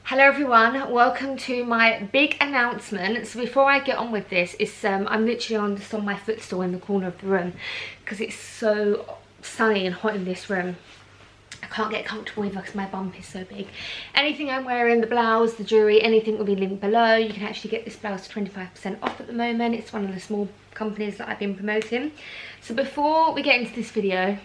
Hello everyone, welcome to my big announcement. So before I get on with this, I'm literally just on my footstool in the corner of the room because it's so sunny and hot in this room. I can't get comfortable either because my bump is so big. Anything I'm wearing, the blouse, the jewellery, anything will be linked below. You can actually get this blouse 25% off at the moment. It's one of the small companies that I've been promoting. So before we get into this video,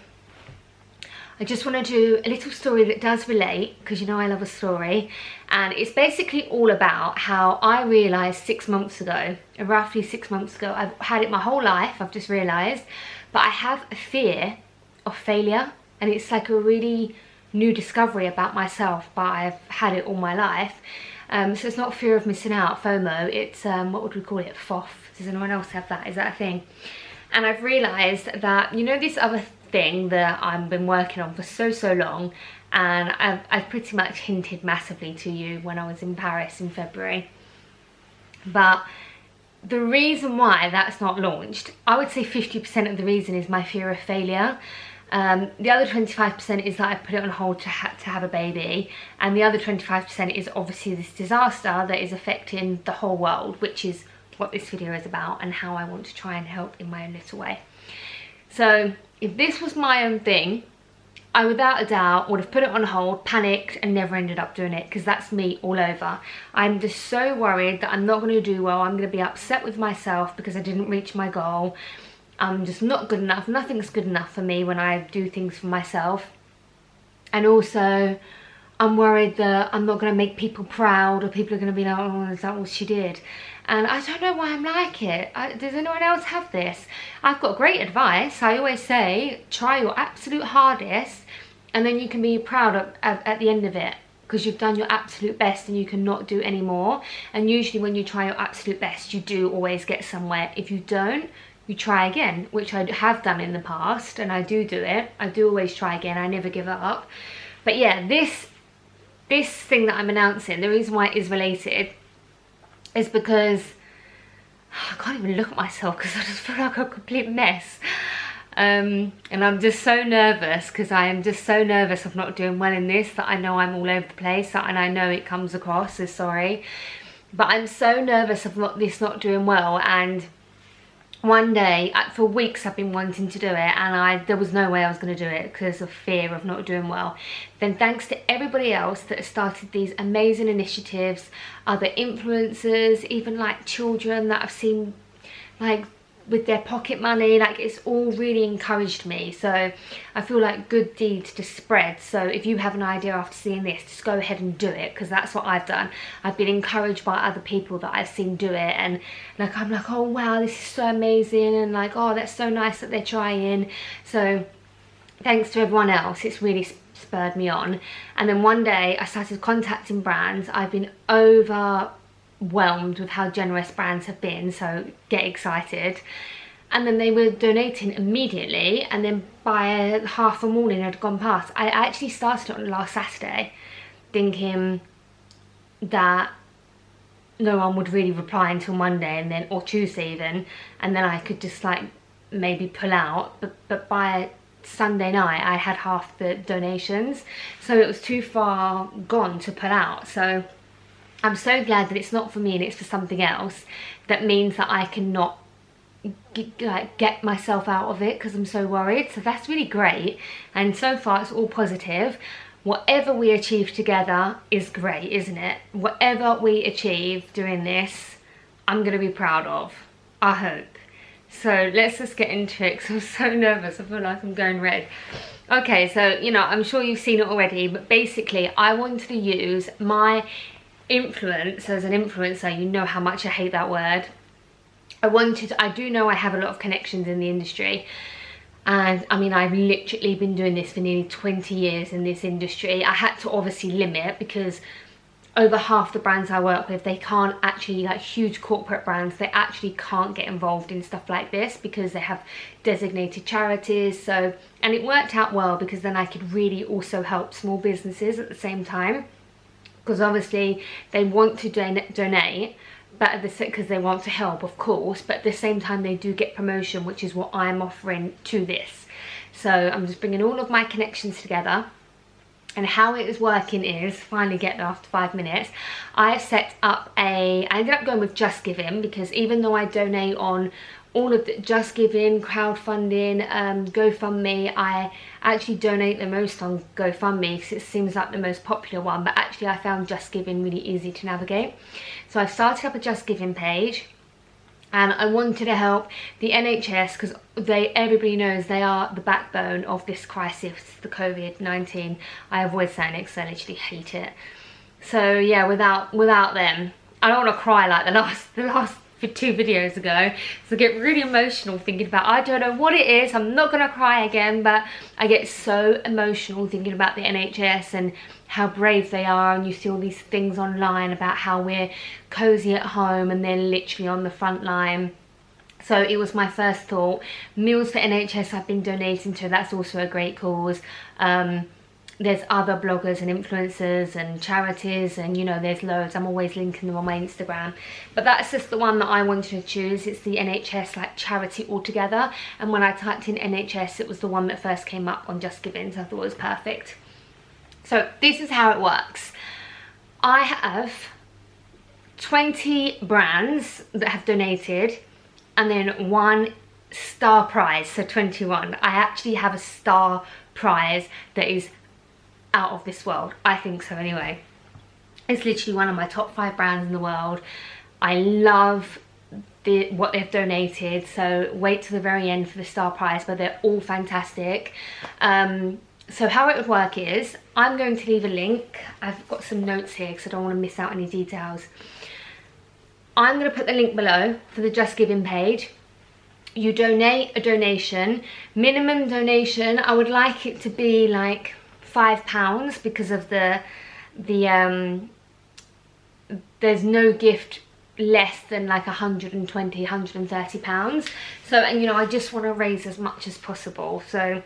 I just want to do a little story that does relate, because you know I love a story, and it's basically all about how I realised 6 months ago, roughly 6 months ago, I've had it my whole life, I've just realised, but I have a fear of failure, and it's like a really new discovery about myself, but I've had it all my life. So it's not fear of missing out, FOMO, it's, what would we call it, FOF, does anyone else have that, is that a thing? And I've realised that, you know, this other thing that I've been working on for so long, and I've pretty much hinted massively to you when I was in Paris in February, but the reason why that's not launched, I would say 50% of the reason is my fear of failure. The other 25% is that I put it on hold to have a baby, and the other 25% is obviously this disaster that is affecting the whole world, which is what this video is about and how I want to try and help in my own little way. So if this was my own thing, I without a doubt would have put it on hold, panicked, and never ended up doing it, because that's me all over. I'm just so worried that I'm not going to do well. I'm going to be upset with myself because I didn't reach my goal. I'm just not good enough. Nothing's good enough for me when I do things for myself. And also, I'm worried that I'm not going to make people proud, or people are going to be like, oh, is that what she did? And I don't know why I'm like it. Does anyone else have this? I've got great advice. I always say, try your absolute hardest, and then you can be proud at the end of it, because you've done your absolute best and you cannot do any more. And usually when you try your absolute best, you do always get somewhere. If you don't, you try again, which I have done in the past, and I do it. I do always try again. I never give up. But yeah, this thing that I'm announcing, the reason why it is related is because I can't even look at myself because I just feel like a complete mess. And I'm just so nervous, because I am just so nervous of not doing well in this, that I know I'm all over the place, and I know it comes across as sorry. But I'm so nervous of this not doing well, and one day, for weeks I've been wanting to do it, and there was no way I was going to do it because of fear of not doing well. Then thanks to everybody else that has started these amazing initiatives, other influencers, even like children that I've seen like with their pocket money, like it's all really encouraged me. So I feel like good deeds just spread. So if you have an idea after seeing this, just go ahead and do it, because that's what I've done. I've been encouraged by other people that I've seen do it, and like I'm like, oh wow, this is so amazing, and like, oh, that's so nice that they're trying. So thanks to everyone else, it's really spurred me on. And then one day I started contacting brands. I've been overwhelmed with how generous brands have been, so get excited. And then they were donating immediately, and then by half the morning had gone past. I actually started it on last Saturday thinking that no one would really reply until Monday, and then or Tuesday even, and then I could just like maybe pull out, but by Sunday night I had half the donations, so it was too far gone to pull out. So I'm so glad that it's not for me and it's for something else. That means that I cannot get myself out of it because I'm so worried. So that's really great, and so far it's all positive. Whatever we achieve together is great, isn't it? Whatever we achieve doing this, I'm going to be proud of, I hope. So let's just get into it, because I'm so nervous. I feel like I'm going red. Okay, so you know, I'm sure you've seen it already, but basically I wanted to use my influence as an influencer. You know how much I hate that word. I do know I have a lot of connections in the industry, and I mean, I've literally been doing this for nearly 20 years in this industry. I had to obviously limit, because over half the brands I work with, they can't actually, like huge corporate brands, they actually can't get involved in stuff like this because they have designated charities. So, and it worked out well, because then I could really also help small businesses at the same time, because obviously they want to donate, but because they want to help, of course, but at the same time they do get promotion, which is what I'm offering to this. So I'm just bringing all of my connections together, And how it is working is, finally get there after 5 minutes, I set up I ended up going with Just Giving, because even though I donate on all of the Just Giving, crowdfunding, GoFundMe, I actually donate the most on GoFundMe because it seems like the most popular one, but actually I found Just Giving really easy to navigate. So I started up a Just Giving page, and I wanted to help the NHS because everybody knows they are the backbone of this crisis, the COVID-19. I avoid saying it because I literally hate it. So yeah, without them, I don't want to cry like the last 2 videos ago. So I get really emotional thinking about, I don't know what it is, I'm not gonna cry again, but I get so emotional thinking about the NHS and how brave they are, and you see all these things online about how we're cozy at home and they're literally on the front line. So it was my first thought. Meals for NHS I've been donating to, that's also a great cause. There's other bloggers and influencers and charities, and you know, there's loads. I'm always linking them on my Instagram, but that's just the one that I wanted to choose. It's the NHS like charity altogether, and when I typed in NHS, it was the one that first came up on Just Giving, so I thought it was perfect. So this is how it works. I have 20 brands that have donated, and then 1 star prize, so 21. I actually have a star prize that is out of this world. I think so anyway. It's literally one of my top 5 brands in the world. I love what they've donated, so wait to the very end for the star prize, but they're all fantastic. So how it would work is, I'm going to leave a link. I've got some notes here because I don't want to miss out any details. I'm going to put the link below for the Just Giving page. You donate a donation, minimum donation, I would like it to be like £5 because of there's no gift less than like 120, 130 pounds. So, and you know, I just want to raise as much as possible. So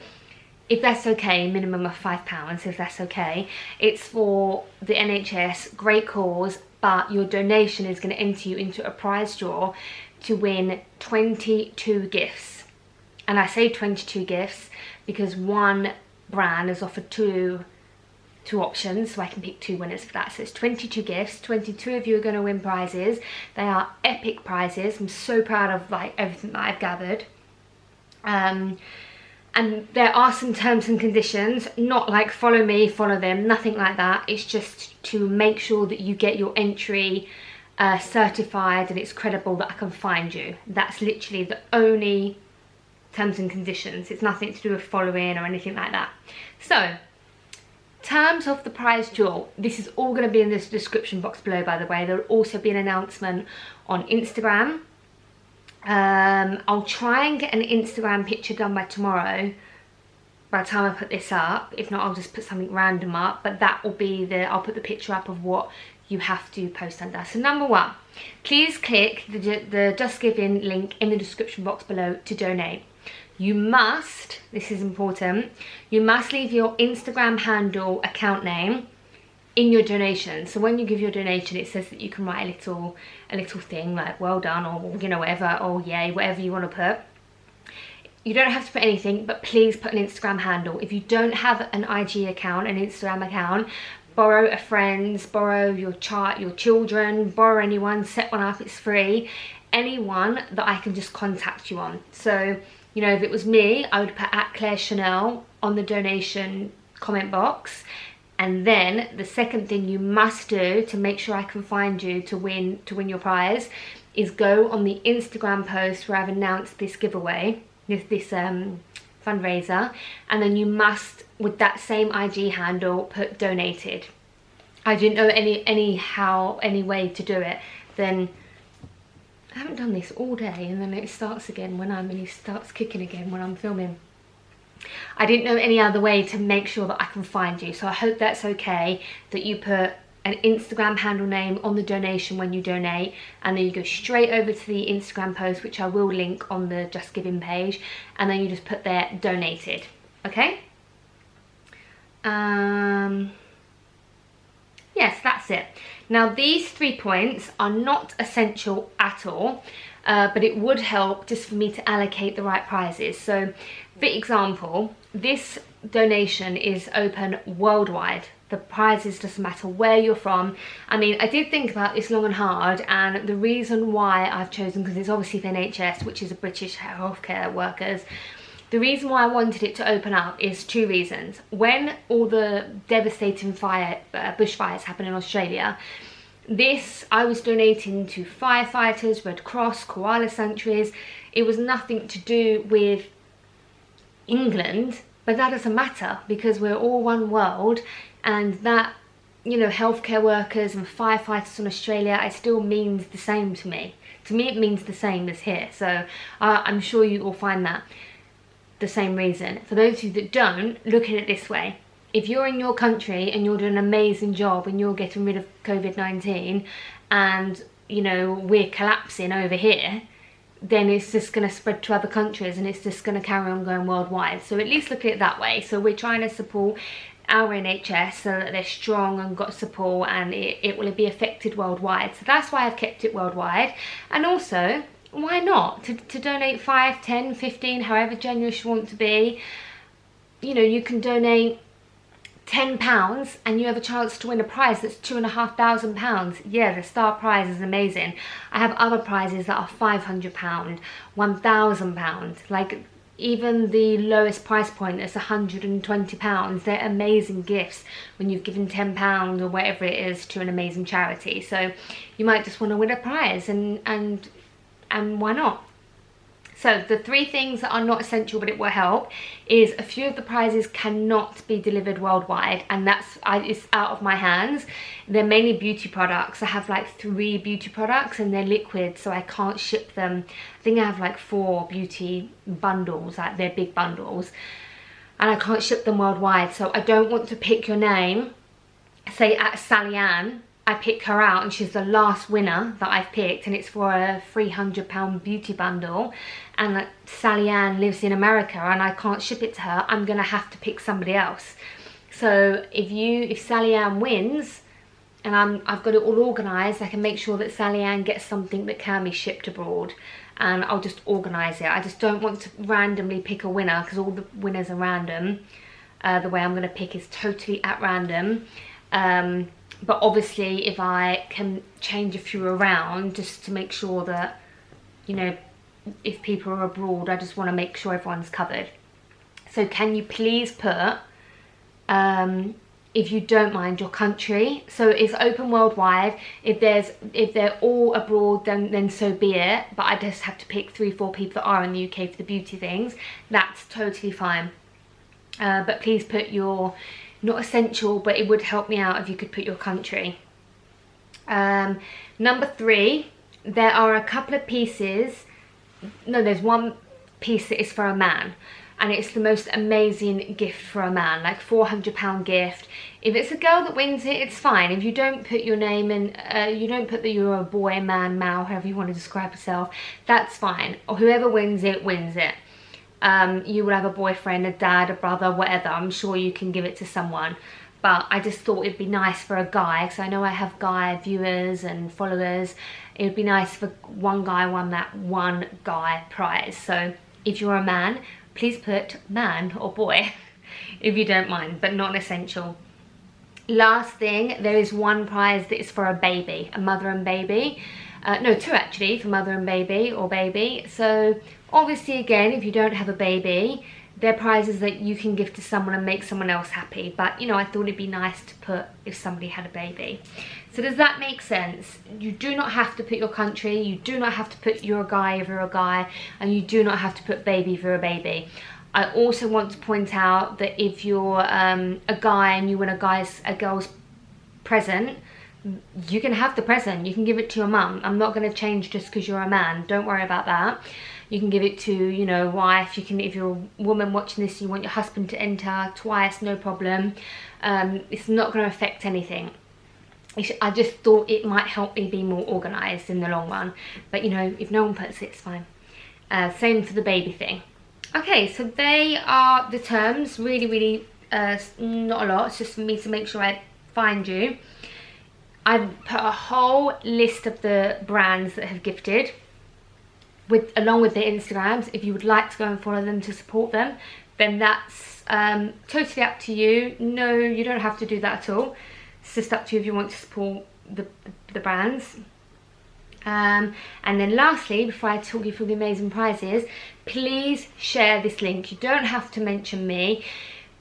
if that's okay, minimum of £5, if that's okay. It's for the NHS, great cause, but your donation is going to enter you into a prize draw to win 22 gifts. And I say 22 gifts because one brand has offered two options, so I can pick 2 winners for that. So it's 22 gifts, 22 of you are going to win prizes. They are epic prizes. I'm so proud of like everything that I've gathered. And there are some terms and conditions, not like follow me, follow them, nothing like that. It's just to make sure that you get your entry certified and it's credible that I can find you. That's literally the only terms and conditions. It's nothing to do with following or anything like that. So, terms of the prize draw, this is all going to be in this description box below, by the way. There will also be an announcement on Instagram. I'll try and get an Instagram picture done by tomorrow, by the time I put this up. If not, I'll just put something random up, but that will be I'll put the picture up of what you have to post under. So number 1, please click the Just Giving link in the description box below to donate. You must, this is important, you must leave your Instagram handle, account name in your donation. So when you give your donation, it says that you can write a little thing like well done, or you know, whatever, or yay, whatever you want to put. You don't have to put anything, but please put an Instagram handle. If you don't have an IG account, an Instagram account, borrow a friend's, borrow your children, borrow anyone, set one up, it's free. Anyone that I can just contact you on. So, you know, if it was me, I would put @ChanELLE on the donation comment box. And then the second thing you must do to make sure I can find you to win your prize is go on the Instagram post where I've announced this giveaway, this fundraiser, and then you must, with that same IG handle, put donated. I didn't know any way to do it. Then I haven't done this all day, and then it starts again when it starts kicking again when I'm filming. I didn't know any other way to make sure that I can find you, so I hope that's okay, that you put an Instagram handle name on the donation when you donate, and then you go straight over to the Instagram post, which I will link on the Just Giving page, and then you just put there donated. Okay? Yes, that's it. Now these 3 points are not essential at all. but it would help just for me to allocate the right prizes. So for example, this donation is open worldwide. The prizes doesn't matter where you're from. I mean, I did think about this long and hard, and the reason why I've chosen, because it's obviously the NHS, which is a British healthcare workers, the reason why I wanted it to open up is 2 reasons. When all the devastating bushfires happened in Australia, I was donating to firefighters, Red Cross, koala sanctuaries. It was nothing to do with England, but that doesn't matter because we're all one world, and that, you know, healthcare workers and firefighters in Australia, it still means the same to me. To me, it means the same as here. So I'm sure you will find that the same reason. For those of you that don't, look at it this way. If you're in your country and you're doing an amazing job and you're getting rid of COVID-19 and, you know, we're collapsing over here, then it's just going to spread to other countries and it's just going to carry on going worldwide. So at least look at it that way. So we're trying to support our NHS so that they're strong and got support, and it will be affected worldwide. So that's why I've kept it worldwide. And also, why not? To donate 5, 10, 15, however generous you want to be. You know, you can donate £10 and you have a chance to win a prize that's £2,500. Yeah, the star prize is amazing. I have other prizes that are £500, £1,000. Like, even the lowest price point is £120. They're amazing gifts when you've given £10 or whatever it is to an amazing charity. So you might just want to win a prize, and why not? So the 3 things that are not essential but it will help is a few of the prizes cannot be delivered worldwide, and it's out of my hands. They're mainly beauty products. I have like 3 beauty products and they're liquid, so I can't ship them. I think I have like 4 beauty bundles, like they're big bundles, and I can't ship them worldwide. So I don't want to pick your name, say at Sally Ann, I pick her out and she's the last winner that I've picked, and it's for a £300 beauty bundle, and Sally Ann lives in America and I can't ship it to her. I'm gonna have to pick somebody else. So if Sally Ann wins and I've got it all organised, I can make sure that Sally Ann gets something that can be shipped abroad, and I'll just organise it. I just don't want to randomly pick a winner because all the winners are random. The way I'm gonna pick is totally at random. But obviously if I can change a few around just to make sure that, you know, if people are abroad, I just want to make sure everyone's covered. So can you please put, if you don't mind, your country? So it's open worldwide. If they're all abroad, then so be it. But I just have to pick 3, 4 people that are in the UK for the beauty things. That's totally fine. But please put your, not essential, but it would help me out if you could put your country. Number 3, there are a couple of pieces. No, there's one piece that is for a man, and it's the most amazing gift for a man, like £400 gift. If it's a girl that wins it, it's fine. If you don't put your name in, you don't put that you're a boy, man, male, however you want to describe yourself, that's fine. Or whoever wins it, wins it. You will have a boyfriend, a dad, a brother, whatever. I'm sure you can give it to someone. But I just thought it'd be nice for a guy, because I know I have guy viewers and followers. It would be nice for one guy won that one guy prize. So if you're a man, please put man or boy, if you don't mind, but not essential. Last thing, there is one prize that is for a baby, a mother and baby. No, 2 actually, for mother and baby or baby. So obviously, again, if you don't have a baby, they're prizes that you can give to someone and make someone else happy. But, you know, I thought it'd be nice to put if somebody had a baby. So does that make sense? You do not have to put your country, you do not have to put you're a guy if you're a guy, and you do not have to put baby if you're a baby. I also want to point out that if you're a guy and you win a girl's present, you can have the present, you can give it to your mum. I'm not going to change just because you're a man, don't worry about that. You can give it to, you know, wife. You can, if you're a woman watching this, you want your husband to enter twice, no problem. It's not going to affect anything. I just thought it might help me be more organised in the long run. But, you know, if no one puts it, it's fine. Same for the baby thing. Okay, so they are the terms. Really, not a lot. It's just for me to make sure I find you. I've put a whole list of the brands that have gifted. along with their Instagrams. If you would like to go and follow them to support them, then that's totally up to you. No, you don't have to do that at all. It's just up to you if you want to support the brands. And then lastly, before I talk you through the amazing prizes, please share this link. You don't have to mention me,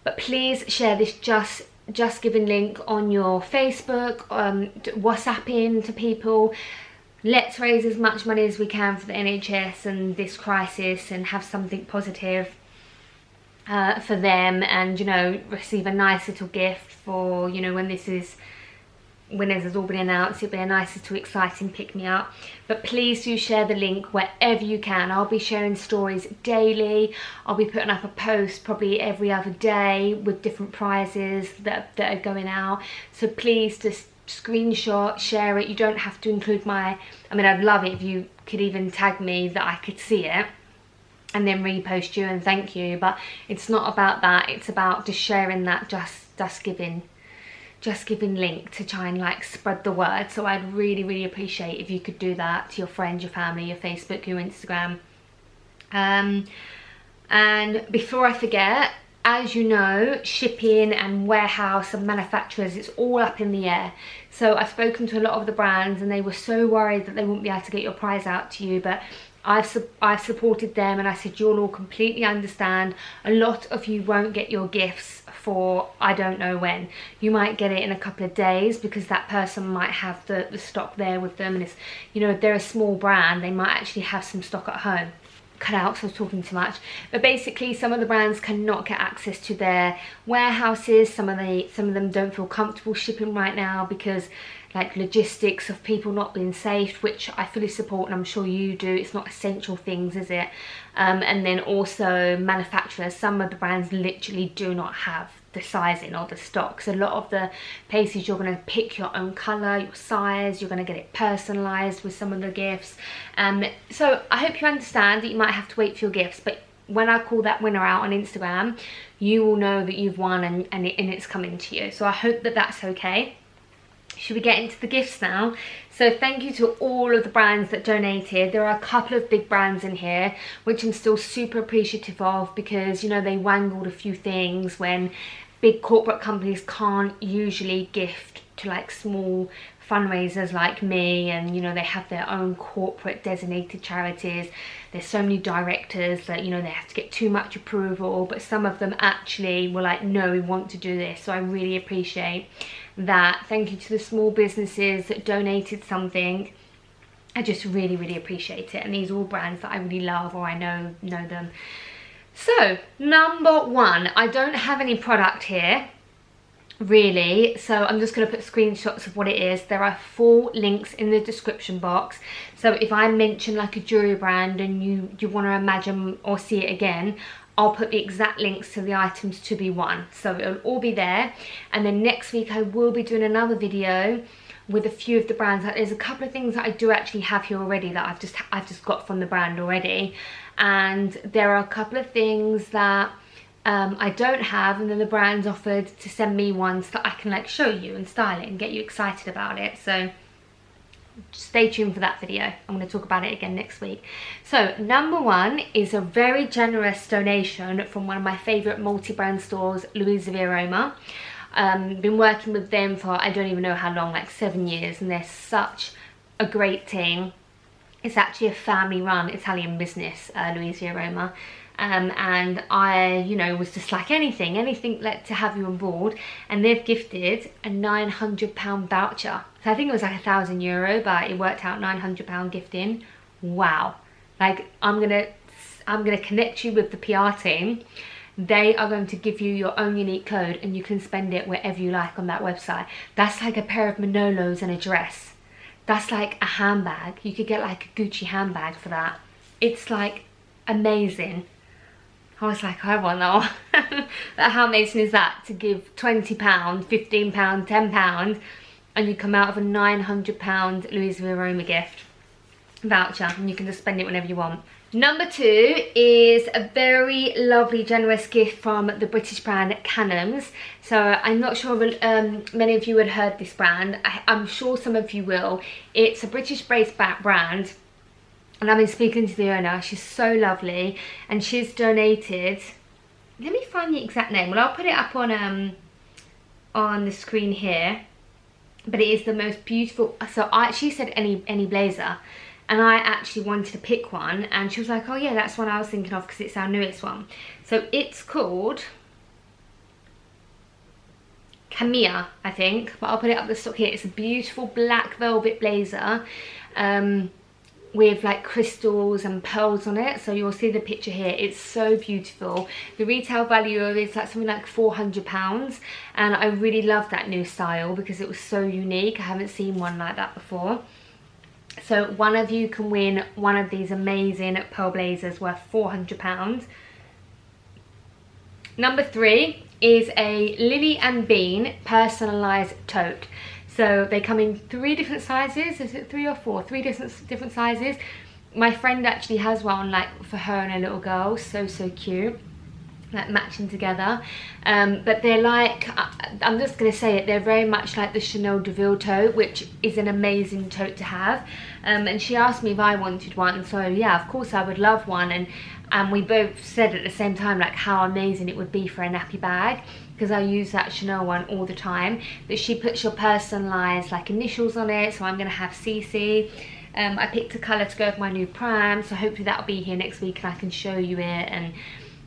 but please share this Just Giving link on your Facebook, WhatsApping to people. Let's raise as much money as we can for the NHS and this crisis, and have something positive for them, and, you know, receive a nice little gift for, you know, when this has all been announced. It'll be a nice little exciting pick-me-up. But please do share the link wherever you can. I'll be sharing stories daily. I'll be putting up a post probably every other day with different prizes that are going out. So please just screenshot, share it. You don't have to include I mean, I'd love it if you could even tag me that I could see it and then repost you and thank you. But it's not about that. It's about just sharing that Just Giving link to try and like spread the word. So I'd really, really appreciate if you could do that to your friends, your family, your Facebook, your Instagram. And before I forget, as you know, shipping and warehouse and manufacturers, it's all up in the air. So I've spoken to a lot of the brands and they were so worried that they wouldn't be able to get your prize out to you, but I've supported them, and I said you'll all completely understand. A lot of you won't get your gifts for I don't know when. You might get it in a couple of days because that person might have the stock there with them, and it's, you know, if they're a small brand, they might actually have some stock at home. Cut out, so I was talking too much. But basically, some of the brands cannot get access to their warehouses. Some of them don't feel comfortable shipping right now because, like, logistics of people not being safe, which I fully support and I'm sure you do. It's not essential things, is it? And then also manufacturers. Some of the brands literally do not have the sizing or the stock. So a lot of the places you're going to pick your own colour, your size, you're going to get it personalised with some of the gifts. So I hope you understand that you might have to wait for your gifts, but when I call that winner out on Instagram, you will know that you've won and it's coming to you. So I hope that that's okay. Should we get into the gifts now? So thank you to all of the brands that donated. There are a couple of big brands in here which I'm still super appreciative of, because, you know, they wangled a few things when big corporate companies can't usually gift to like small fundraisers like me, and, you know, they have their own corporate designated charities. There's so many directors that, you know, they have to get too much approval, but some of them actually were like, no, we want to do this. So I really appreciate that. Thank you to the small businesses that donated something. I just really, really appreciate it. And these are all brands that I really love, or I know them. So number one, I don't have any product here really, so I'm just going to put screenshots of what it is. There are 4 links in the description box, so if I mention like a jewelry brand and you want to imagine or see it again, I'll put the exact links to the items to be won, so it'll all be there. And then next week I will be doing another video with a few of the brands. There's a couple of things that I do actually have here already that I've just got from the brand already, and there are a couple of things that I don't have, and then the brand's offered to send me ones that I can like show you and style it and get you excited about it. So stay tuned for that video. I'm going to talk about it again next week. So number 1 is a very generous donation from one of my favourite multi-brand stores, Louise Aroma. Been working with them for I don't even know how long, like 7 years, and they're such a great team. It's actually a family-run Italian business, Louise Aroma. And I, you know, was just like anything like to have you on board, and they've gifted a £900 voucher. So I think it was like €1,000, but it worked out £900 gifting. Wow! Like I'm gonna connect you with the PR team. They are going to give you your own unique code, and you can spend it wherever you like on that website. That's like a pair of Manolos and a dress. That's like a handbag. You could get like a Gucci handbag for that. It's like amazing. I was like, I want that. How amazing is that, to give £20, £15, £10, and you come out of a £900 Louise Aroma gift voucher, and you can just spend it whenever you want. Number 2 is a very lovely, generous gift from the British brand CANELLE. So I'm not sure many of you had heard this brand. I'm sure some of you will. It's a British-based brand. And I've been speaking to the owner. She's so lovely, and she's donated, let me find the exact name. Well, I'll put it up on the screen here. But it is the most beautiful. So she said any blazer, and I actually wanted to pick one, and she was like, oh yeah, that's one I was thinking of because it's our newest one. So it's called Caviar, I think, but I'll put it up the stock here. It's a beautiful black velvet blazer with like crystals and pearls on it. So you'll see the picture here. It's so beautiful. The retail value of it is like something like £400, and I really love that new style because it was so unique. I haven't seen one like that before. So one of you can win one of these amazing pearl blazers worth £400. Number 3 is a Lily and Bean personalised tote. So they come in 3 different sizes. Is it 3 or 4? 3 different sizes. My friend actually has one like for her and her little girl. So cute, like matching together. But they're like, I'm just gonna say it, they're very much like the Chanel Deville tote, which is an amazing tote to have. And she asked me if I wanted one, so yeah, of course I would love one. And we both said at the same time like how amazing it would be for a nappy bag, because I use that Chanel one all the time. But she puts your personalised like initials on it, so I'm gonna have CC. I picked a colour to go with my new pram, so hopefully that'll be here next week and I can show you it, and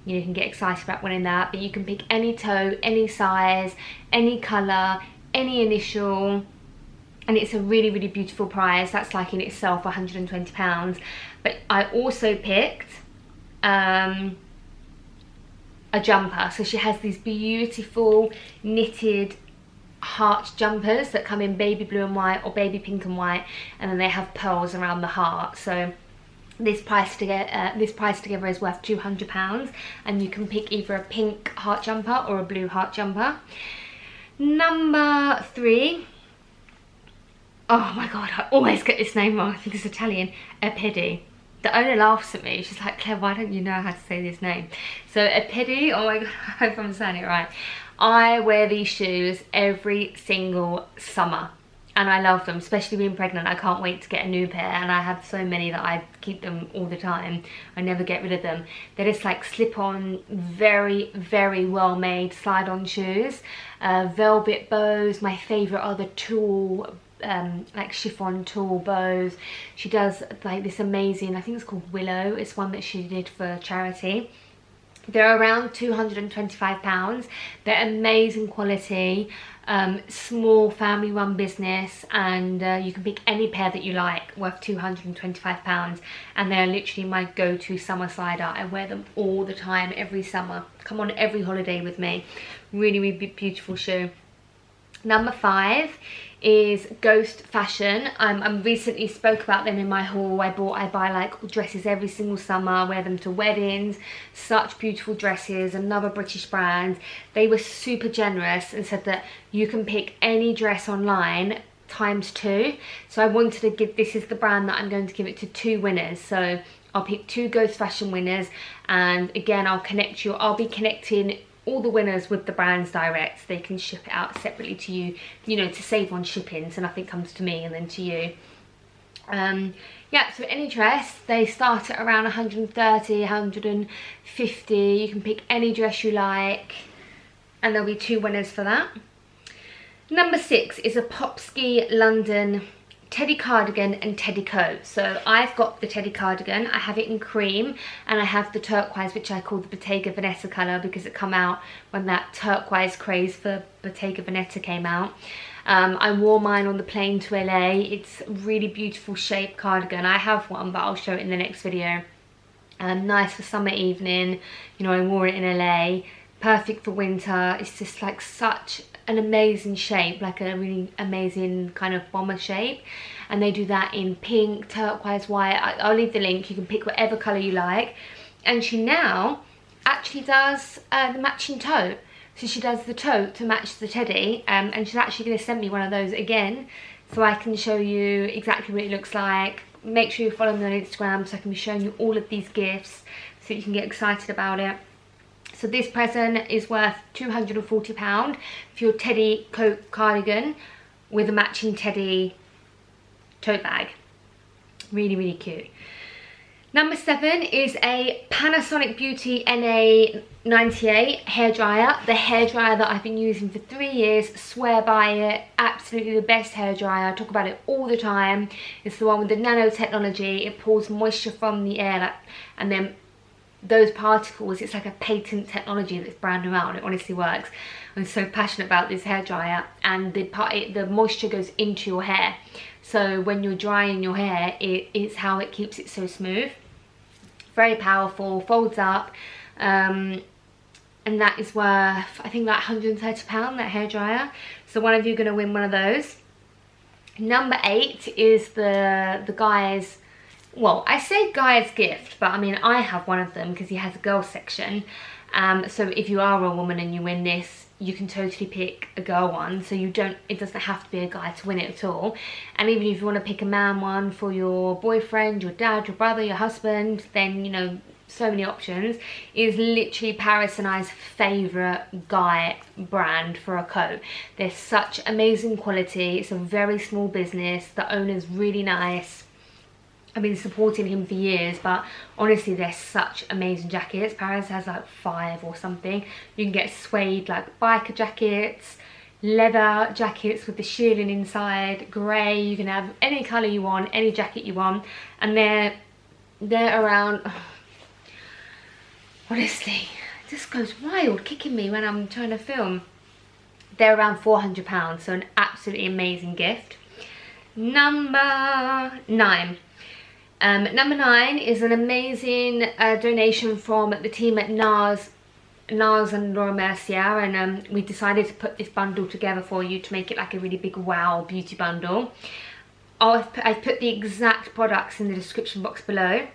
you can get excited about winning that. But you can pick any tote, any size, any colour, any initial, and it's a really beautiful prize. That's like in itself £120. But I also picked a jumper. So she has these beautiful knitted heart jumpers that come in baby blue and white or baby pink and white, and then they have pearls around the heart. So this price together is worth £200, and you can pick either a pink heart jumper or a blue heart jumper. Number 3, oh my god, I always get this name wrong. I think it's Italian. Epedi. The owner laughs at me. She's like, Claire, why don't you know how to say this name? So Epedi, oh my god, I hope I'm saying it right. I wear these shoes every single summer, and I love them, especially being pregnant. I can't wait to get a new pair, and I have so many that I keep them all the time. I never get rid of them. They're just like slip-on, very well made slide-on shoes. Velvet bows. My favourite are the tulle, like chiffon tulle bows. She does like this amazing, I think it's called Willow. It's one that she did for charity. They're around £225. They're amazing quality, small family run business, and you can pick any pair that you like, worth £225, and they're literally my go-to summer slider. I wear them all the time, every summer. Come on every holiday with me. Really beautiful shoe. Number 5 is Ghost Fashion. I recently spoke about them in my haul. I buy like dresses every single summer. I wear them to weddings. Such beautiful dresses. Another British brand. They were super generous and said that you can pick any dress online ×2. So I wanted to give, this is the brand that I'm going to give it to 2 winners. So I'll pick 2 Ghost Fashion winners, and again I'll connect you. I'll be connecting all the winners with the brands direct. They can ship it out separately to you, you know, to save on shipping, so nothing comes to me and then to you. Yeah, so any dress, they start at around 130, 150. You can pick any dress you like, and there'll be 2 winners for that. Number 6 is a Popski London teddy cardigan and teddy coat. So I've got the teddy cardigan. I have it in cream, and I have the turquoise, which I call the Bottega Veneta colour because it come out when that turquoise craze for Bottega Veneta came out. I wore mine on the plane to LA. It's a really beautiful shape cardigan. I have one, but I'll show it in the next video. Nice for summer evening. You know, I wore it in LA. Perfect for winter. It's just like such an amazing shape, like a really amazing kind of bomber shape, and they do that in pink, turquoise, white. I'll leave the link. You can pick whatever colour you like. And she now actually does the matching tote. So she does the tote to match the teddy, and she's actually going to send me one of those again, so I can show you exactly what it looks like. Make sure you follow me on Instagram so I can be showing you all of these gifts so you can get excited about it. So this present is worth £240 for your teddy coat cardigan with a matching teddy tote bag. Really cute. Number 7 is a Panasonic Beauty NA98 hairdryer. The hairdryer that I've been using for 3 years, swear by it, absolutely the best hairdryer. I talk about it all the time. It's the one with the nanotechnology. It pulls moisture from the air, and then those particles, it's like a patent technology that's brand new out, and it honestly works. I'm so passionate about this hairdryer, and the moisture goes into your hair. So when you're drying your hair, it's how it keeps it so smooth. Very powerful, folds up, and that is worth, I think, like £130, that hairdryer. So one of you are going to win one of those. Number 8 is the guy's, well, I say guy's gift, but I mean, I have one of them because he has a girl section. So if you are a woman and you win this, you can totally pick a girl one, so you don't, it doesn't have to be a guy to win it at all. And even if you want to pick a man one for your boyfriend, your dad, your brother, your husband, then, you know, so many options. It is literally Paris and I's favourite guy brand for a coat. They're such amazing quality. It's a very small business. The owner's really nice. I've been supporting him for years, but honestly, they're such amazing jackets. Paris has like 5 or something. You can get suede like biker jackets, leather jackets with the shearling inside, grey. You can have any colour you want, any jacket you want, and they're around. Oh, honestly, it just goes wild, kicking me when I'm trying to film. They're around £400, so an absolutely amazing gift. Number 9. Number 9 is an amazing donation from the team at NARS and MERCIER, and we decided to put this bundle together for you to make it like a really big wow beauty bundle. I've put the exact products in the description box below,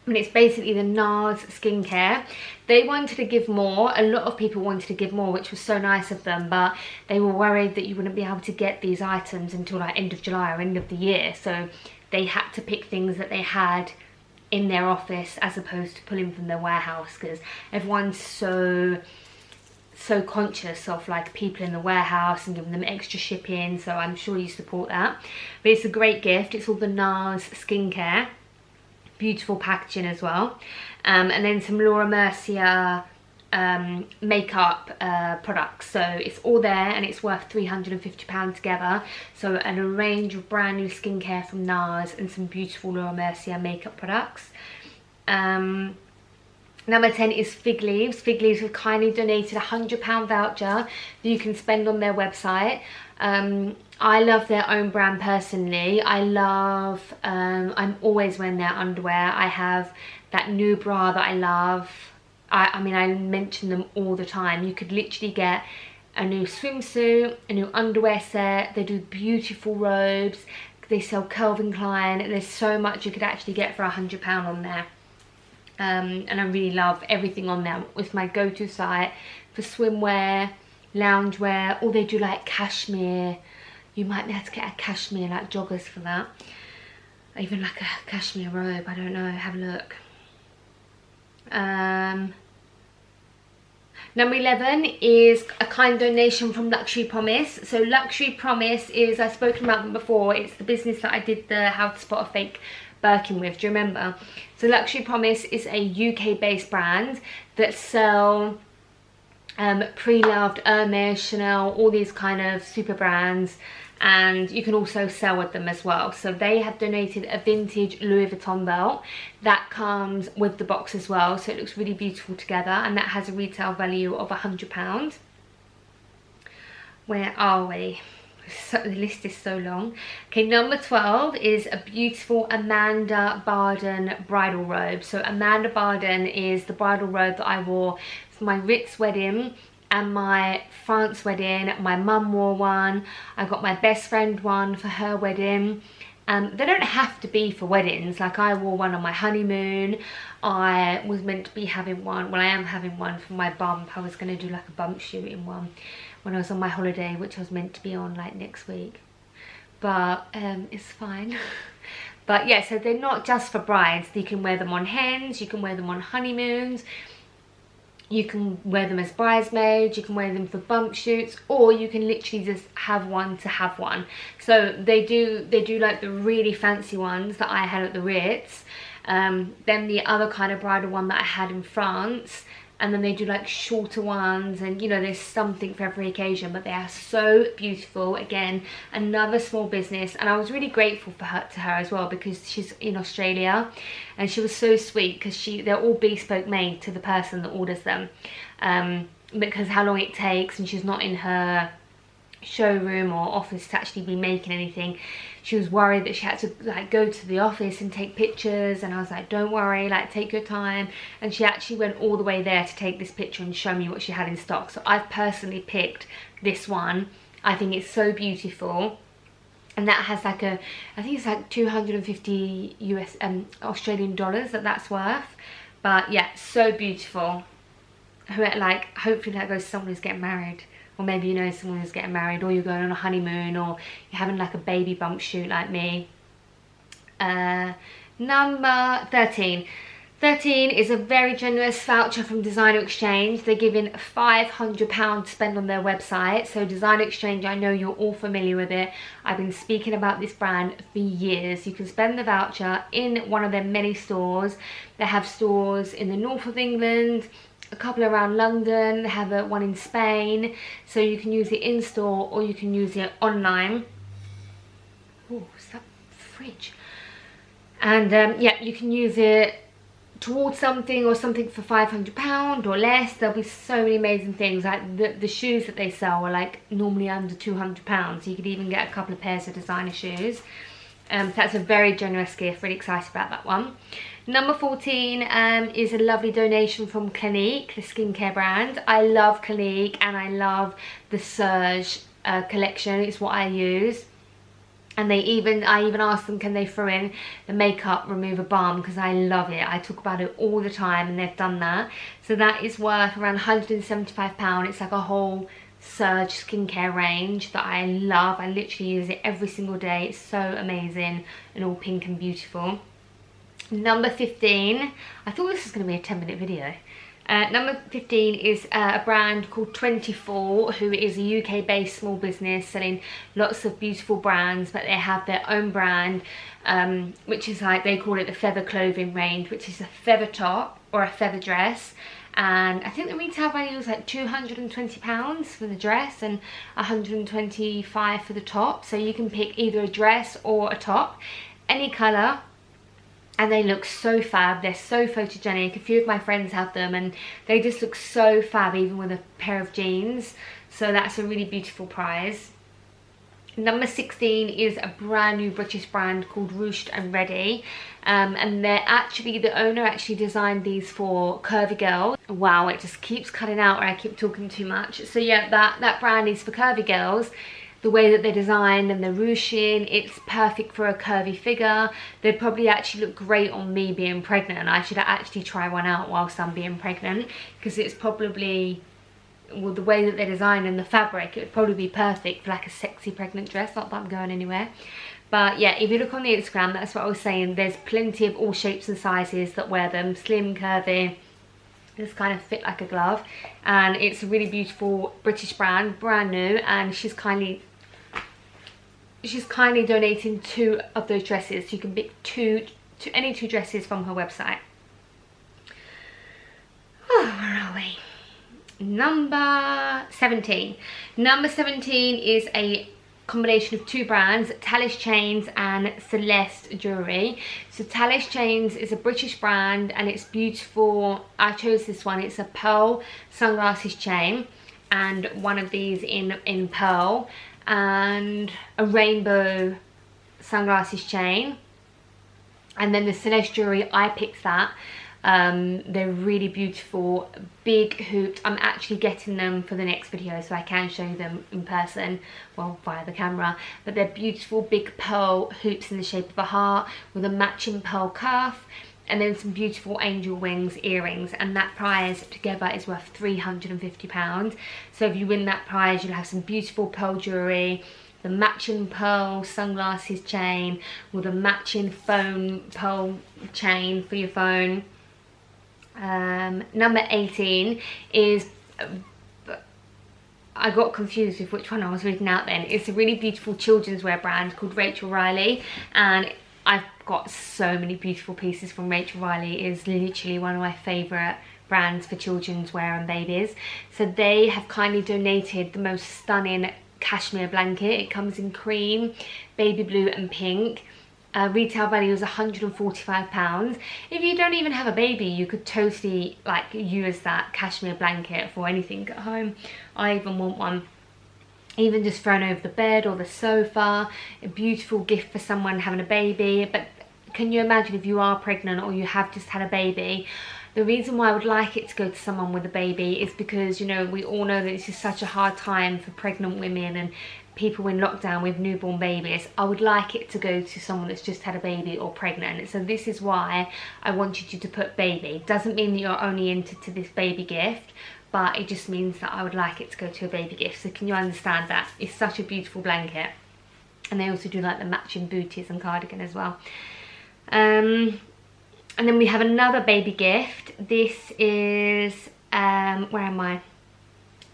and it's basically the NARS skincare. They wanted to give more. A lot of people wanted to give more, which was so nice of them, but they were worried that you wouldn't be able to get these items until like end of July or end of the year, so they had to pick things that they had in their office as opposed to pulling from their warehouse, because everyone's so conscious of like people in the warehouse and giving them extra shipping, so I'm sure you support that. But it's a great gift. It's all the NARS skincare, beautiful packaging as well, and then some Laura Mercier makeup products. So it's all there, and it's worth £350 together. So, and a range of brand new skincare from NARS and some beautiful Laura Mercier makeup products. Number 10 is Fig Leaves. Fig Leaves have kindly donated a £100 voucher that you can spend on their website. I love their own brand personally. I'm always wearing their underwear. I have that new bra that I love. I mean, I mention them all the time. You could literally get a new swimsuit, a new underwear set. They do beautiful robes. They sell Calvin Klein. There's so much you could actually get for £100 on there. And I really love everything on there. It's my go-to site for swimwear, loungewear, or they do like cashmere. You might be able to get a cashmere like joggers for that. Even like a cashmere robe, I don't know, have a look. Number 11 is a kind donation from Luxury Promise. So Luxury Promise is, I've spoken about them before, it's the business that I did the How to Spot a Fake Birkin with, do you remember? So Luxury Promise is a UK based brand that sell pre-loved Hermes, Chanel, all these kind of super brands, and you can also sell with them as well. So they have donated a vintage Louis Vuitton belt that comes with the box as well, so it looks really beautiful together, and that has a retail value of £100. Where are we? So, the list is so long. Okay, number 12 is a beautiful Amanda Barden bridal robe. So Amanda Barden is the bridal robe that I wore for my Ritz wedding and my France wedding. My mum wore one. I got my best friend one for her wedding. They don't have to be for weddings. Like, I wore one on my honeymoon. I was meant to be having one, well, I am having one for my bump. I was going to do like a bump shoot in one when I was on my holiday, which I was meant to be on like next week. But it's fine. But yeah, so they're not just for brides. You can wear them on hens, you can wear them on honeymoons, you can wear them as bridesmaids, you can wear them for bump shoots, or you can literally just have one to have one. So they do like the really fancy ones that I had at the Ritz, Then the other kind of bridal one that I had in France, and then they do like shorter ones, and you know, there's something for every occasion, but they are so beautiful. Again, another small business, and I was really grateful to her as well, because she's in Australia, and she was so sweet, because they're all bespoke made to the person that orders them, because how long it takes, and she's not in her showroom or office to actually be making anything. She was worried that she had to like go to the office and take pictures, and I was like, don't worry, like take your time. And she actually went all the way there to take this picture and show me what she had in stock. So I've personally picked this one. I think it's so beautiful, and that has like I think it's like 250 Australian dollars that's worth. But yeah, so beautiful. Like hopefully that goes to someone who's getting married, or maybe you know someone who's getting married, or you're going on a honeymoon, or you're having like a baby bump shoot like me. Number 13. 13 is a very generous voucher from Designer Exchange. They're giving £500 to spend on their website. So Designer Exchange, I know you're all familiar with it. I've been speaking about this brand for years. You can spend the voucher in one of their many stores. They have stores in the north of England, a couple around London, they have one in Spain, so you can use it in store or you can use it online. Oh, is that fridge? And yeah, you can use it towards something or something for £500 or less. There'll be so many amazing things, like the shoes that they sell are like normally under £200, so you could even get a couple of pairs of designer shoes. That's a very generous gift, really excited about that one. Number 14 is a lovely donation from Clinique, the skincare brand. I love Clinique, and I love the Surge collection. It's what I use. And I even asked them, can they throw in the makeup remover balm, because I love it. I talk about it all the time, and they've done that. So that is worth around £175. It's like a whole Surge skincare range that I love. I literally use it every single day. It's so amazing and all pink and beautiful. Number 15, I thought this was going to be a 10-minute video. Number 15 is a brand called 24, who is a UK based small business selling lots of beautiful brands, but they have their own brand, which is like, they call it the feather clothing range, which is a feather top or a feather dress. And I think the retail value is like £220 for the dress and £125 for the top. So you can pick either a dress or a top, any colour. And they look so fab. They're so photogenic. A few of my friends have them and they just look so fab, even with a pair of jeans. So that's a really beautiful prize. Number 16 is a brand new British brand called Ruched and Ready. And they're actually, the owner actually designed these for curvy girls. Wow, it just keeps cutting out or I keep talking too much. So yeah, that brand is for curvy girls. The way that they're designed and they're ruching, it's perfect for a curvy figure. They'd probably actually look great on me being pregnant, and I should actually try one out whilst I'm being pregnant, because it's probably, well, the way that they're designed and the fabric, it would probably be perfect for like a sexy pregnant dress. Not that I'm going anywhere. But yeah, if you look on the Instagram, that's what I was saying. There's plenty of all shapes and sizes that wear them. Slim, curvy. This kind of fit like a glove. And it's a really beautiful British brand, brand new. And she's kindly donating 2 of those dresses. So you can pick any 2 dresses from her website. Oh, where are we? Number 17. Number 17 is a combination of 2 brands, Tallis Chains and Celeste Jewellery. So Tallis Chains is a British brand and it's beautiful. I chose this one. It's a pearl sunglasses chain and one of these in pearl, and a rainbow sunglasses chain. And then the Celeste Jewellery, I picked that. They're really beautiful, big hooped. I'm actually getting them for the next video so I can show you them in person, well, via the camera. But they're beautiful big pearl hoops in the shape of a heart with a matching pearl cuff, and then some beautiful angel wings earrings, and that prize together is worth £350. So if you win that prize, you'll have some beautiful pearl jewellery, the matching pearl sunglasses chain with a matching phone pearl chain for your phone. Number 18 is, I got confused with which one I was reading out then. It's a really beautiful children's wear brand called Rachel Riley, and I've got so many beautiful pieces from Rachel Riley. It is literally one of my favourite brands for children's wear and babies. So they have kindly donated the most stunning cashmere blanket. It comes in cream, baby blue and pink. Retail value is £145. If you don't even have a baby, you could totally like use that cashmere blanket for anything at home. I even want one even just thrown over the bed or the sofa. A beautiful gift for someone having a baby. But can you imagine if you are pregnant or you have just had a baby? The reason why I would like it to go to someone with a baby is because, you know, we all know that this is such a hard time for pregnant women and people in lockdown with newborn babies. I would like it to go to someone that's just had a baby or pregnant. So this is why I wanted you to put baby. Doesn't mean that you're only into this baby gift, but it just means that I would like it to go to a baby gift. So can you understand that? It's such a beautiful blanket. And they also do like the matching booties and cardigan as well. And then we have another baby gift. This is, where am I?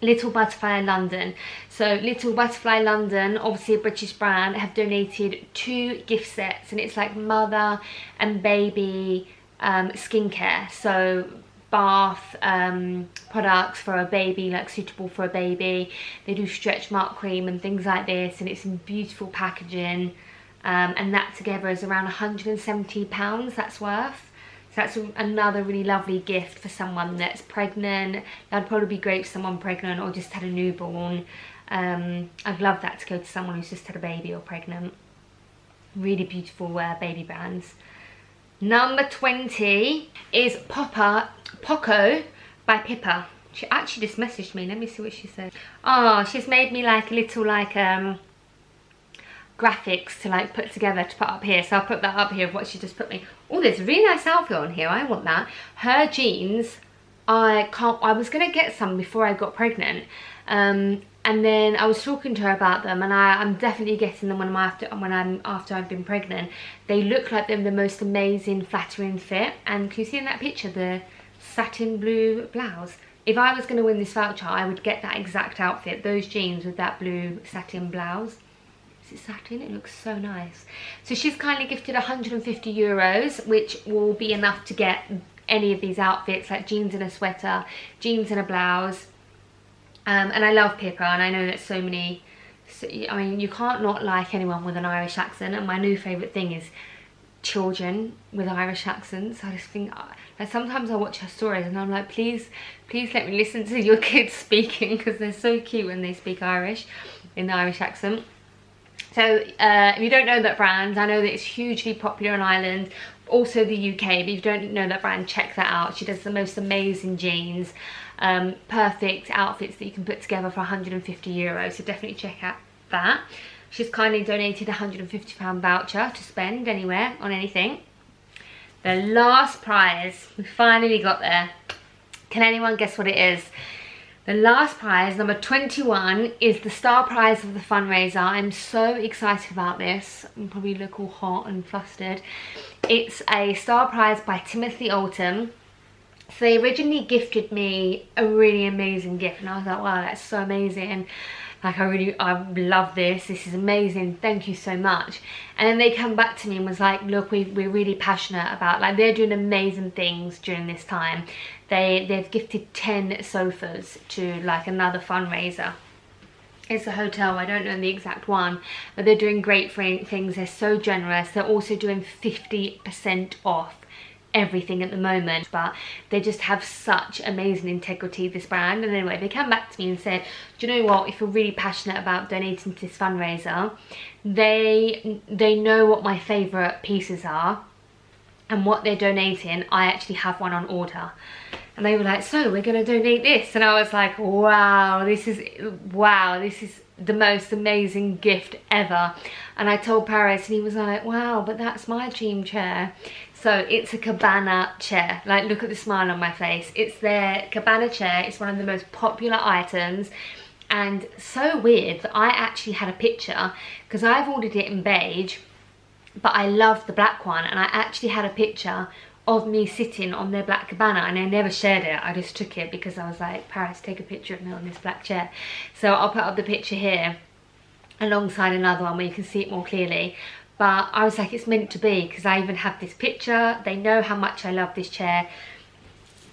Little Butterfly London. So Little Butterfly London, obviously a British brand, have donated 2 gift sets, and it's like mother and baby skincare. So bath products for a baby, like suitable for a baby. They do stretch mark cream and things like this, and it's in beautiful packaging. And that together is around £170 that's worth. So that's another really lovely gift for someone that's pregnant. That'd probably be great for someone pregnant or just had a newborn. I'd love that to go to someone who's just had a baby or pregnant. Really beautiful baby brands. Number 20 is Poco by Pippa. She actually just messaged me. Let me see what she said. Oh, she's made me like a little like graphics to like put together to put up here, so I'll put that up here of what she just put me. Oh, there's a really nice outfit on here. I want that. Her jeans, I was gonna get some before I got pregnant, and then I was talking to her about them, and I'm definitely getting them when after I've been pregnant. They look like they're the most amazing flattering fit. And can you see in that picture the satin blue blouse? If I was going to win this voucher, I would get that exact outfit, those jeans with that blue satin blouse. Is it satin? It looks so nice. So she's kindly gifted €150, which will be enough to get any of these outfits, like jeans and a sweater, jeans and a blouse. And I love Pippa, and I know that so many, I mean, you can't not like anyone with an Irish accent, and my new favourite thing is children with Irish accents. I just think, like, sometimes I watch her stories and I'm like, please let me listen to your kids speaking, because they're so cute when they speak Irish in the Irish accent. So if you don't know that brand, I know that it's hugely popular in Ireland, also the UK, but if you don't know that brand, check that out. She does the most amazing jeans, perfect outfits that you can put together for €150, so definitely check out that. She's kindly donated a £150 voucher to spend anywhere on anything. The last prize, we finally got there. Can anyone guess what it is? The last prize, number 21, is the star prize of the fundraiser. I'm so excited about this. I probably look all hot and flustered. It's a star prize by Timothy Oulton. So they originally gifted me a really amazing gift, and I was like, wow, that's so amazing. Like, I love this. This is amazing. Thank you so much. And then they come back to me and was like, look, we're really passionate about, like, they're doing amazing things during this time. They've gifted 10 sofas to like another fundraiser. It's a hotel, I don't know the exact one, but they're doing great things. They're so generous. They're also doing 50% off everything at the moment, but they just have such amazing integrity, this brand. And anyway, they came back to me and said, do you know what, if you're really passionate about donating to this fundraiser, they know what my favourite pieces are and what they're donating. I actually have one on order. And they were like, so we're going to donate this. And I was like, wow, this is the most amazing gift ever. And I told Paris, and he was like, wow, but that's my dream chair. So it's a Cabana chair. Like, look at the smile on my face. It's their Cabana chair. It's one of the most popular items. And so weird that I actually had a picture, because I've ordered it in beige, but I love the black one. And I actually had a picture of me sitting on their black Cabana, and I never shared it. I just took it because I was like, Paris, take a picture of me on this black chair. So I'll put up the picture here alongside another one where you can see it more clearly. but I was like, it's meant to be, because I even have this picture. They know how much I love this chair.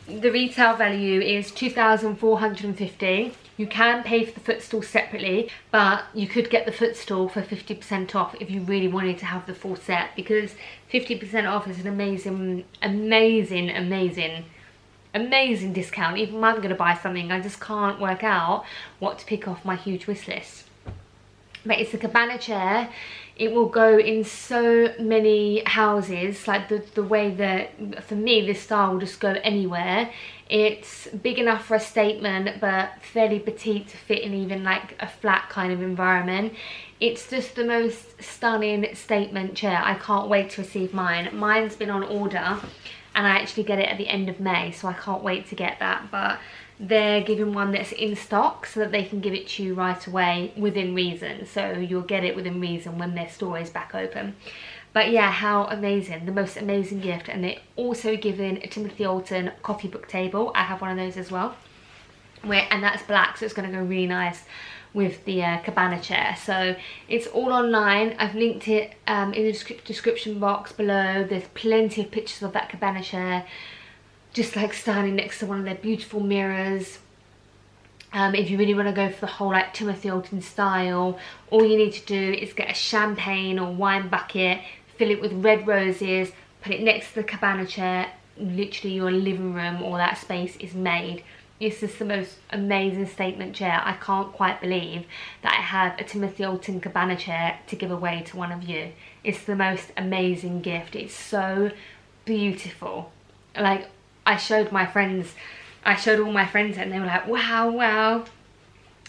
The retail value is £2,450. You can pay for the footstool separately, but you could get the footstool for 50% off if you really wanted to have the full set, because 50% off is an amazing, amazing, amazing, amazing discount. Even when I'm going to buy something, I just can't work out what to pick off my huge wish list. But it's a cabana chair. It will go in so many houses, like the way that, for me, this style will just go anywhere. It's big enough for a statement, but fairly petite to fit in even like a flat kind of environment. It's just the most stunning statement chair. I can't wait to receive mine. Mine's been on order, and I actually get it at the end of May, so I can't wait to get that. But they're giving one that's in stock so that they can give it to you right away within reason. So you'll get it within reason when their store is back open. But yeah, how amazing. The most amazing gift. And they're also giving a Timothy Alton coffee book table. I have one of those as well. And that's black, so it's going to go really nice with the cabana chair. So it's all online. I've linked it in the description box below. There's plenty of pictures of that cabana chair, just like standing next to one of their beautiful mirrors. If you really want to go for the whole like Timothy Alton style, all you need to do is get a champagne or wine bucket, fill it with red roses, put it next to the cabana chair. Literally your living room or that space is made. This is the most amazing statement chair. I can't quite believe that I have a Timothy Alton cabana chair to give away to one of you. It's the most amazing gift. It's so beautiful. Like, I showed all my friends it, and they were like, wow, wow,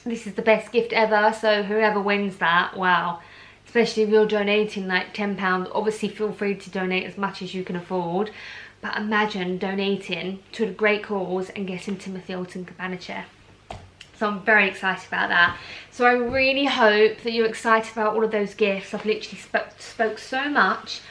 this is the best gift ever. So whoever wins that, wow. Especially if you're donating like £10, obviously feel free to donate as much as you can afford. But imagine donating to a great cause and getting Timothy Alton cabana chair. So I'm very excited about that. So I really hope that you're excited about all of those gifts. I've literally spoke so much.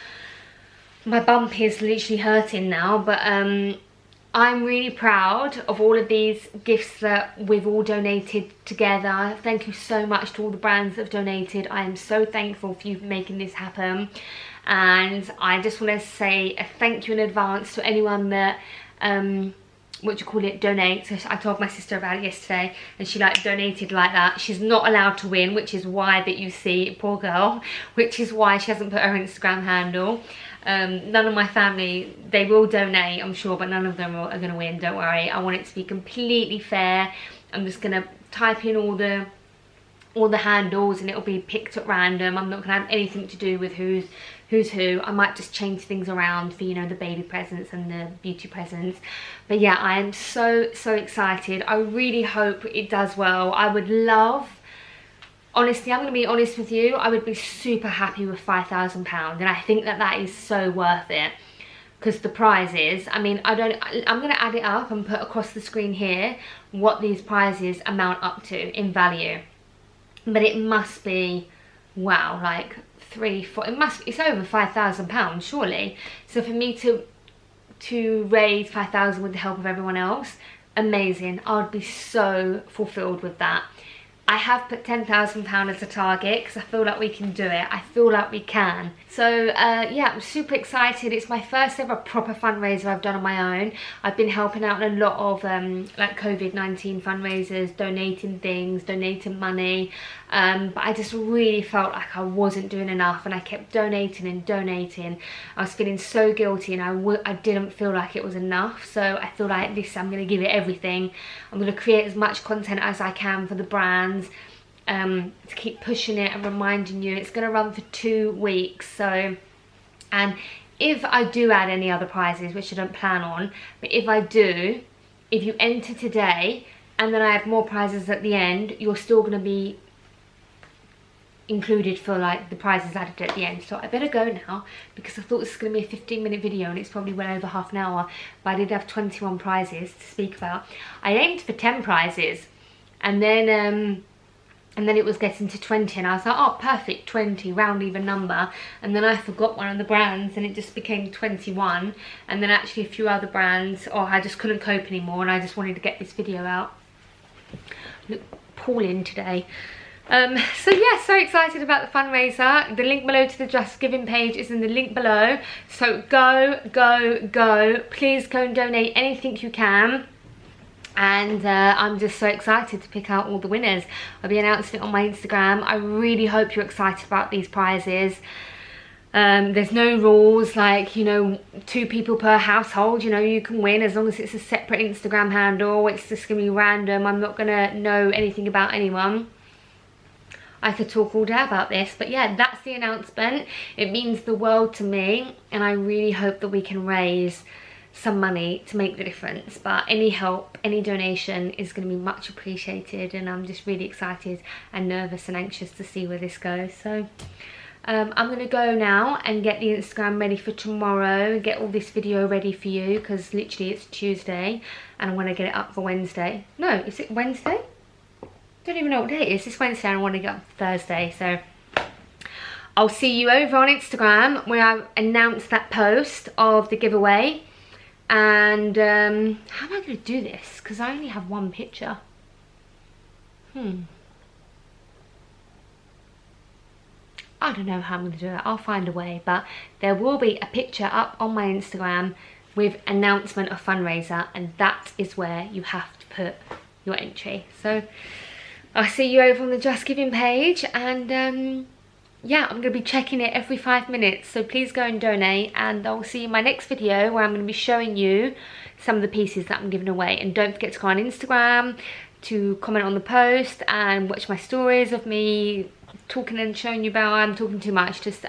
My bump is literally hurting now, but I'm really proud of all of these gifts that we've all donated together. Thank you so much to all the brands that have donated. I am so thankful for you making this happen. And I just want to say a thank you in advance to anyone that, donates. So I told my sister about it yesterday, and she like donated like that. She's not allowed to win, which is why that you see, poor girl, which is why she hasn't put her Instagram handle. None of my family, they will donate, I'm sure, but none of them are going to win, don't worry. I want it to be completely fair. I'm just going to type in all the handles, and it'll be picked at random. I'm not going to have anything to do with who's who. I might just change things around for, you know, the baby presents and the beauty presents. But yeah, I am so excited. I really hope it does well. I would love, honestly, I'm going to be honest with you, I would be super happy with £5,000, and I think that that is so worth it. Because the prizes, I mean, I'm going to add it up and put across the screen here what these prizes amount up to in value. But it must be, wow, like it's over £5,000 surely. So for me to raise 5,000 with the help of everyone else, amazing. I would be so fulfilled with that. I have put £10,000 as a target because I feel like we can do it. I feel like we can. So yeah, I'm super excited. It's my first ever proper fundraiser I've done on my own. I've been helping out in a lot of like COVID-19 fundraisers, donating things, donating money. But I just really felt like I wasn't doing enough, and I kept donating and donating. I was feeling so guilty, and I didn't feel like it was enough. So I feel like this, I'm going to give it everything. I'm going to create as much content as I can for the brands, to keep pushing it and reminding you. It's going to run for 2 weeks. So, and if I do add any other prizes, which I don't plan on, but if I do, if you enter today and then I have more prizes at the end, you're still going to be included for like the prizes added at the end. So I better go now, because I thought this was going to be a 15-minute video and it's probably well over half an hour. But I did have 21 prizes to speak about. I aimed for 10 prizes, and then it was getting to 20, and I was like, oh perfect, 20, round even number. And then I forgot one of the brands and it just became 21, and then actually a few other brands. Oh, I just couldn't cope anymore, and I just wanted to get this video out. Look, appalling today. So yeah, so excited about the fundraiser. The link below to the Just Giving page is in the link below. So go, go, go. Please go and donate anything you can. And I'm just so excited to pick out all the winners. I'll be announcing it on my Instagram. I really hope you're excited about these prizes. There's no rules, like, you know, 2 people per household, you know, you can win as long as it's a separate Instagram handle. It's just gonna be random. I'm not gonna know anything about anyone. I could talk all day about this, but yeah, that's the announcement. It means the world to me, and I really hope that we can raise some money to make the difference. But any help, any donation is going to be much appreciated, and I'm just really excited and nervous and anxious to see where this goes. So I'm going to go now and get the Instagram ready for tomorrow, get all this video ready for you, because literally it's Tuesday and I want to get it up for Wednesday. No, is it Wednesday? Don't even know what day it is. It's Wednesday and I want to get up for Thursday. So I'll see you over on Instagram where I announce that post of the giveaway. And how am I going to do this? Because I only have one picture. I don't know how I'm going to do it. I'll find a way. But there will be a picture up on my Instagram with announcement of fundraiser. And that is where you have to put your entry. So I'll see you over on the Just Giving page, and yeah, I'm going to be checking it every 5 minutes, so please go and donate, and I'll see you in my next video where I'm going to be showing you some of the pieces that I'm giving away. And don't forget to go on Instagram to comment on the post and watch my stories of me talking and showing you about. I'm talking too much, just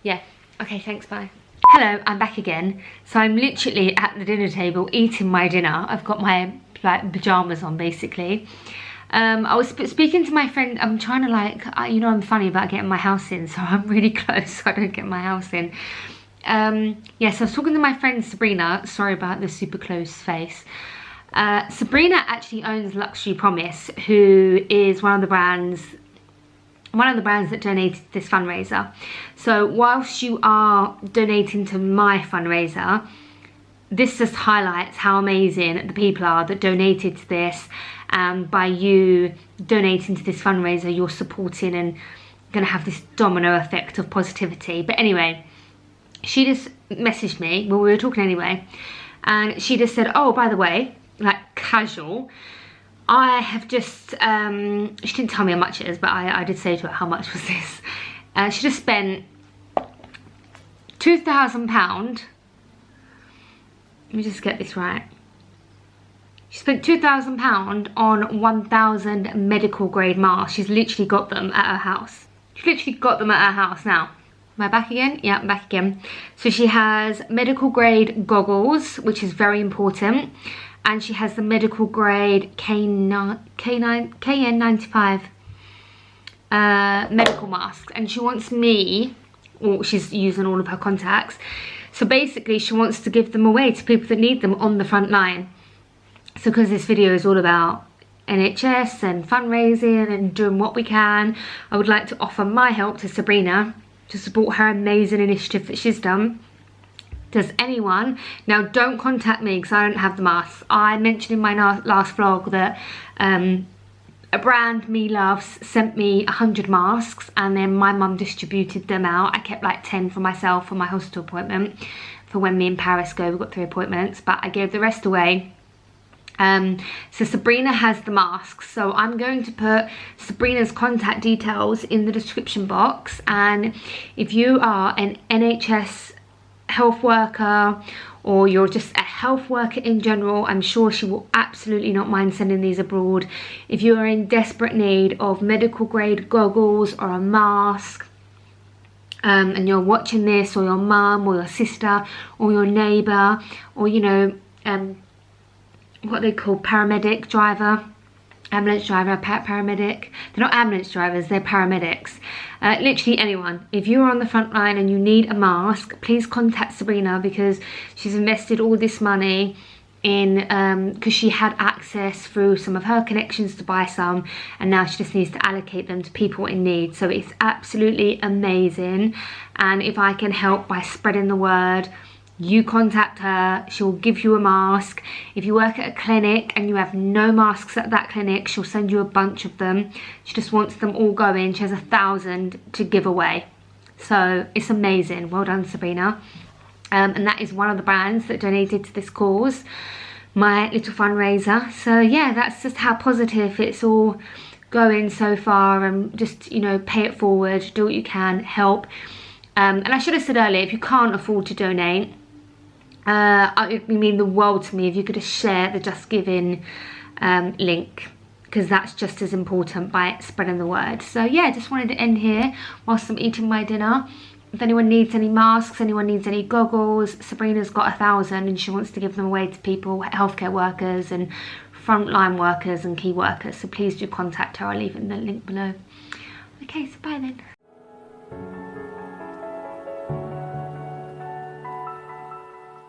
yeah, okay, thanks, bye. Hello, I'm back again. So I'm literally at the dinner table eating my dinner. I've got my like pajamas on basically. I was speaking to my friend. I'm trying to, like, you know, I'm funny about getting my house in, so I'm really close so I don't get my house in. Yeah, so I was talking to my friend Sabrina. Sorry about the super close face. Sabrina actually owns Luxury Promise, who is one of the brands that donated this fundraiser. So whilst you are donating to my fundraiser, this just highlights how amazing the people are that donated to this. By you donating to this fundraiser, you're supporting and going to have this domino effect of positivity. But anyway, she just messaged me, well, we were talking anyway, and she just said, oh, by the way, like casual, I have just, she didn't tell me how much it is, but I did say to her, how much was this? She just spent £2,000, let me just get this right. She spent £2,000 on 1,000 medical grade masks. She's literally got them at her house. She's literally got them at her house now. Am I back again? Yeah, I'm back again. So she has medical grade goggles, which is very important. And she has the medical grade KN95 medical masks. And she wants me, or she's using all of her contacts. So basically she wants to give them away to people that need them on the front line. So because this video is all about NHS and fundraising and doing what we can, I would like to offer my help to Sabrina to support her amazing initiative that she's done. Does anyone, now don't contact me because I don't have the masks. I mentioned in my last vlog that a brand me loves sent me 100 masks, and then my mum distributed them out. I kept like 10 for myself for my hospital appointment for when me and Paris go. We've got 3 appointments, but I gave the rest away. So Sabrina has the masks, so I'm going to put Sabrina's contact details in the description box, and if you are an NHS health worker or you're just a health worker in general, I'm sure she will absolutely not mind sending these abroad. If you are in desperate need of medical grade goggles or a mask, and you're watching this, or your mum or your sister or your neighbour, or you know, what they call paramedic driver, ambulance driver, paramedic. They're not ambulance drivers, they're paramedics. Literally anyone. If you're on the front line and you need a mask, please contact Sabrina, because she's invested all this money in, because she had access through some of her connections to buy some, and now she just needs to allocate them to people in need. So it's absolutely amazing, and if I can help by spreading the word, you contact her, she'll give you a mask. If you work at a clinic and you have no masks at that clinic, she'll send you a bunch of them. She just wants them all going. She has 1,000 to give away. So it's amazing. Well done, Sabrina. And that is one of the brands that donated to this cause, my little fundraiser. So yeah, that's just how positive it's all going so far. And just, you know, pay it forward, do what you can, help. And I should have said earlier, if you can't afford to donate, it would mean the world to me if you could just share the Just Giving link, because that's just as important by spreading the word. So yeah, just wanted to end here whilst I'm eating my dinner. If anyone needs any masks, anyone needs any goggles, Sabrina's got 1,000 and she wants to give them away to people, healthcare workers and frontline workers and key workers. So please do contact her. I'll leave it in the link below. Okay, so bye then.